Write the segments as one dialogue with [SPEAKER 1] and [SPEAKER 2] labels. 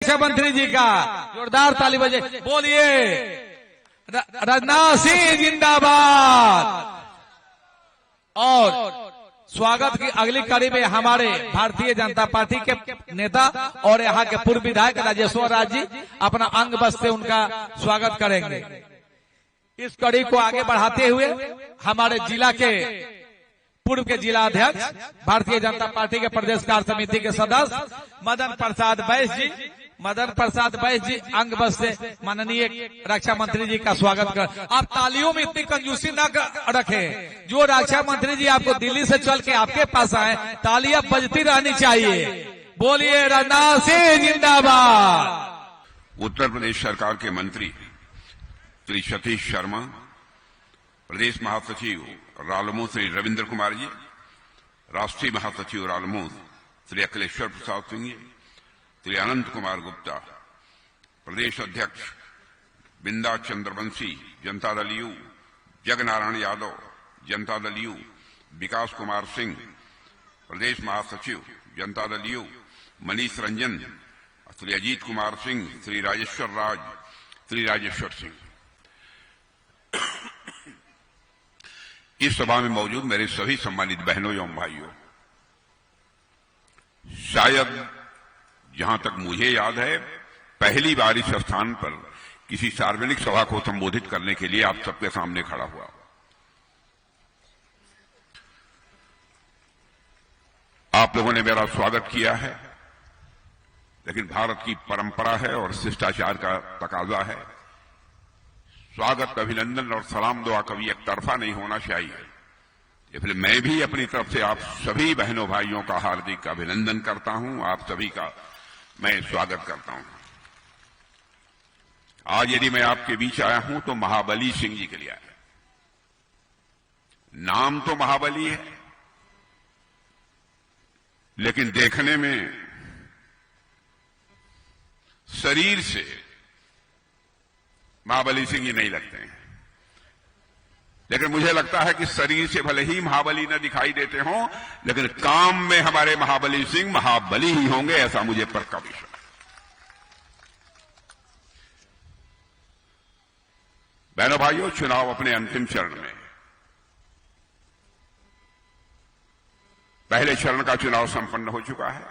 [SPEAKER 1] रक्षा मंत्री जी का जोरदार ताली बजे। बोलिए राजनाथ सिंह जिंदाबाद। और स्वागत की अगली कड़ी में हमारे भारतीय जनता पार्टी के नेता और यहाँ के पूर्व विधायक राजेश्वर राज जी अपना अंग बस से उनका स्वागत करेंगे। इस कड़ी को आगे बढ़ाते हुए हमारे जिला के पूर्व के जिला अध्यक्ष भारतीय जनता पार्टी के प्रदेश कार्य समिति के सदस्य मदन प्रसाद बैस जी अंग बस से माननीय रक्षा मंत्री जी का स्वागत कर। आप तालियों में इतनी कंजूसी न रखें। जो रक्षा मंत्री जी आपको दिल्ली से चल के आपके पास आए, तालियां बजती रहनी चाहिए। बोलिए राजनाथ सिंह जिंदाबाद।
[SPEAKER 2] उत्तर प्रदेश सरकार के मंत्री श्री सतीश शर्मा, प्रदेश महासचिव रालोमो श्री रविंद्र कुमार जी, राष्ट्रीय महासचिव रालोमो श्री अखिलेश्वर प्रसाद सिंह जी, श्री अनंत कुमार गुप्ता, प्रदेश अध्यक्ष बिंदा चंद्रवंशी जनता दल यू, जगनारायण यादव जनता दल यू, विकास कुमार सिंह प्रदेश महासचिव जनता दल यू, मनीष रंजन, श्री अजीत कुमार सिंह, श्री राजेश्वर राज, श्री राजेश्वर सिंह। इस सभा में मौजूद मेरे सभी सम्मानित बहनों एवं भाइयों, शायद जहां तक मुझे याद है पहली बार इस स्थान पर किसी सार्वजनिक सभा को संबोधित करने के लिए आप सबके सामने खड़ा हुआ। आप लोगों ने मेरा स्वागत किया है, लेकिन भारत की परंपरा है और शिष्टाचार का तकाजा है, स्वागत अभिनंदन और सलाम दुआ कभी एक तरफा नहीं होना चाहिए। इसलिए मैं भी अपनी तरफ से आप सभी बहनों भाइयों का हार्दिक अभिनंदन करता हूं, आप सभी का मैं स्वागत करता हूं। आज यदि मैं आपके बीच आया हूं तो महाबली सिंह जी के लिए आया। नाम तो महाबली है, लेकिन देखने में शरीर से महाबली सिंह जी नहीं लगते हैं। लेकिन मुझे लगता है कि शरीर से भले ही महाबली न दिखाई देते हों, लेकिन काम में हमारे महाबली सिंह महाबली ही होंगे, ऐसा मुझे पक्का विश्वास। बहनों भाइयों, चुनाव अपने अंतिम चरण में, पहले चरण का चुनाव संपन्न हो चुका है,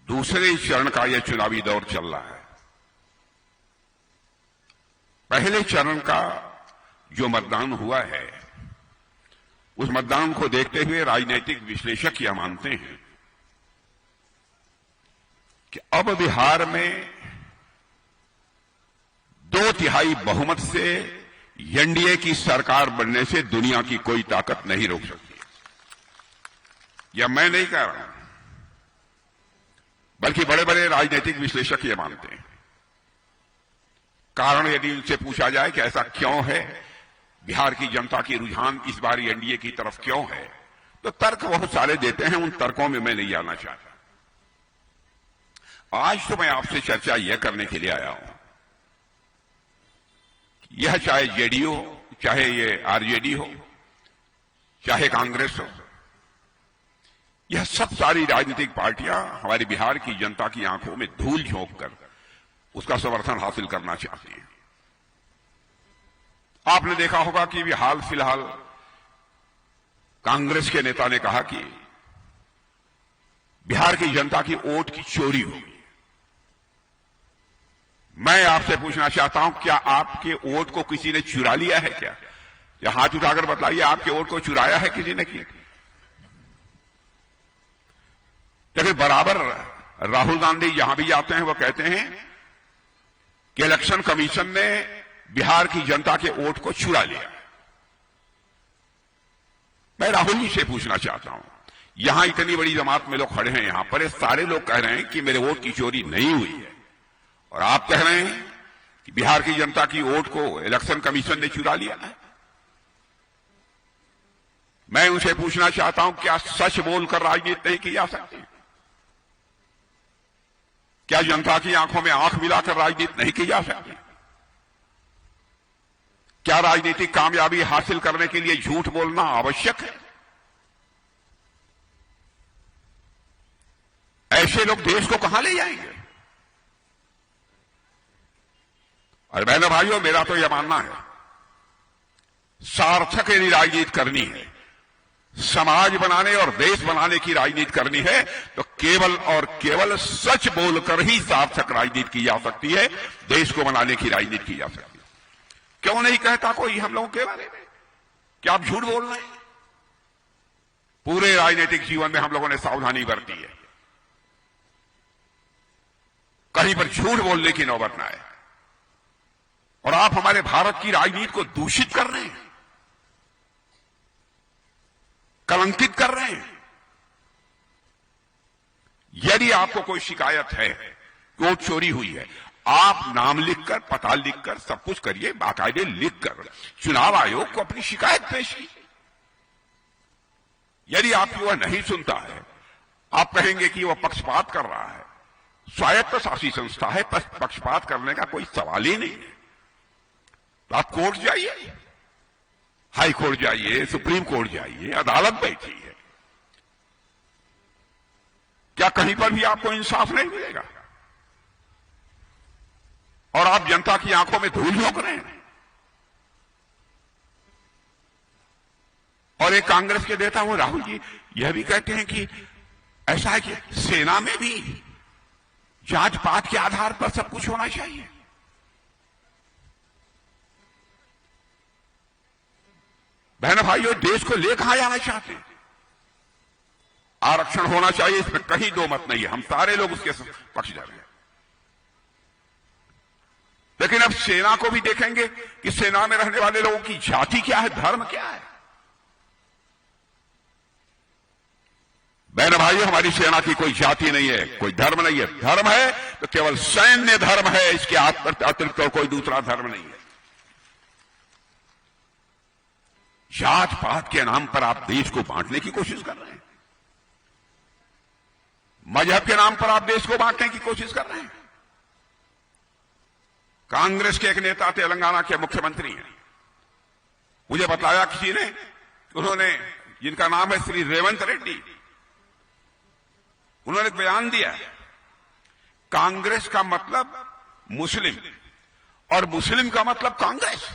[SPEAKER 2] दूसरे चरण का यह चुनावी दौर चल रहा है। पहले चरण का जो मतदान हुआ है, उस मतदान को देखते हुए राजनीतिक विश्लेषक यह मानते हैं कि अब बिहार में 2/3 बहुमत से एनडीए की सरकार बनने से दुनिया की कोई ताकत नहीं रोक सकती। यह मैं नहीं कह रहा हूं, बल्कि बड़े बड़े राजनीतिक विश्लेषक यह मानते हैं। कारण यदि उनसे पूछा जाए कि ऐसा क्यों है, बिहार की जनता की रुझान इस बार एनडीए की तरफ क्यों है, तो तर्क बहुत सारे देते हैं। उन तर्कों में मैं नहीं जाना चाहता। आज तो मैं आपसे चर्चा यह करने के लिए आया हूं, यह चाहे जेडीयू हो, चाहे ये आरजेडी हो, चाहे कांग्रेस हो, यह सब सारी राजनीतिक पार्टियां हमारी बिहार की जनता की आंखों में धूल झोंक कर उसका समर्थन हासिल करना चाहती हैं। आपने देखा होगा कि हाल फिलहाल कांग्रेस के नेता ने कहा कि बिहार की जनता की वोट की चोरी होगी। मैं आपसे पूछना चाहता हूं, क्या आपके वोट को किसी ने चुरा लिया है क्या? या हाथ उठाकर बताइए, आपके वोट को चुराया है किसी ने किया? लेकिन बराबर राहुल गांधी जहां भी जाते हैं वो कहते हैं कि इलेक्शन कमीशन ने बिहार की जनता के वोट को चुरा लिया। मैं राहुल जी से पूछना चाहता हूं, यहां इतनी बड़ी जमात में लोग खड़े हैं, यहां पर सारे लोग कह रहे हैं कि मेरे वोट की चोरी नहीं हुई है, और आप कह रहे हैं कि बिहार की जनता की वोट को इलेक्शन कमीशन ने चुरा लिया है। मैं उनसे पूछना चाहता हूं, क्या सच बोलकर राजनीति नहीं की जा सकती? क्या जनता की आंखों में आंख मिलाकर राजनीति नहीं की जा सकती? क्या राजनीतिक कामयाबी हासिल करने के लिए झूठ बोलना आवश्यक है? ऐसे लोग देश को कहां ले जाएंगे? और बहनों भाइयों, मेरा तो यह मानना है, सार्थक यदि राजनीति करनी है, समाज बनाने और देश बनाने की राजनीति करनी है, तो केवल और केवल सच बोलकर ही सार्थक राजनीति की जा सकती है, देश को बनाने की राजनीति की जा सकती है। क्यों नहीं कहता कोई हम लोगों के बारे में कि आप झूठ बोल रहे हैं? पूरे राजनीतिक जीवन में हम लोगों ने सावधानी बरती है, कहीं पर झूठ बोलने की नौबत ना आए। और आप हमारे भारत की राजनीति को दूषित कर रहे हैं, कलंकित कर रहे हैं। यदि आपको कोई शिकायत है कि वोट चोरी हुई है, आप नाम लिखकर, पता लिखकर, सब कुछ करिए, बाकायदे लिखकर चुनाव आयोग को अपनी शिकायत पेश कीजिए। यदि आपकी वह नहीं सुनता है, आप कहेंगे कि वह पक्षपात कर रहा है, स्वायत्त शासी संस्था है, पक्षपात करने का कोई सवाल ही नहीं है, तो आप कोर्ट जाइए, हाई कोर्ट जाइए, सुप्रीम कोर्ट जाइए, अदालत बैठी है। क्या कहीं पर भी आपको इंसाफ नहीं मिलेगा? और आप जनता की आंखों में धूल झोंक रहे हैं। और एक कांग्रेस के नेता वो राहुल जी यह भी कहते हैं कि ऐसा है कि सेना में भी जांच पात के आधार पर सब कुछ होना चाहिए। बहनों भाइयों, देश को ले कहां जाना चाहते हैं? आरक्षण होना चाहिए, इसमें कहीं दो मत नहीं है, हम सारे लोग उसके पक्षधर हैं। लेकिन अब सेना को भी देखेंगे कि सेना में रहने वाले लोगों की जाति क्या है, धर्म क्या है। बहनों भाइयों, हमारी सेना की कोई जाति नहीं है, कोई धर्म नहीं है। धर्म है तो केवल सैन्य धर्म है, इसके अतिरिक्त और कोई दूसरा धर्म नहीं है। जात पात के नाम पर आप देश को बांटने की कोशिश कर रहे हैं, मजहब के नाम पर आप देश को बांटने की कोशिश कर रहे हैं। कांग्रेस के एक नेता तेलंगाना के मुख्यमंत्री हैं, मुझे बताया किसी ने, उन्होंने, जिनका नाम है श्री रेवंत रेड्डी, उन्होंने एक बयान दिया, कांग्रेस का मतलब मुस्लिम और मुस्लिम का मतलब कांग्रेस।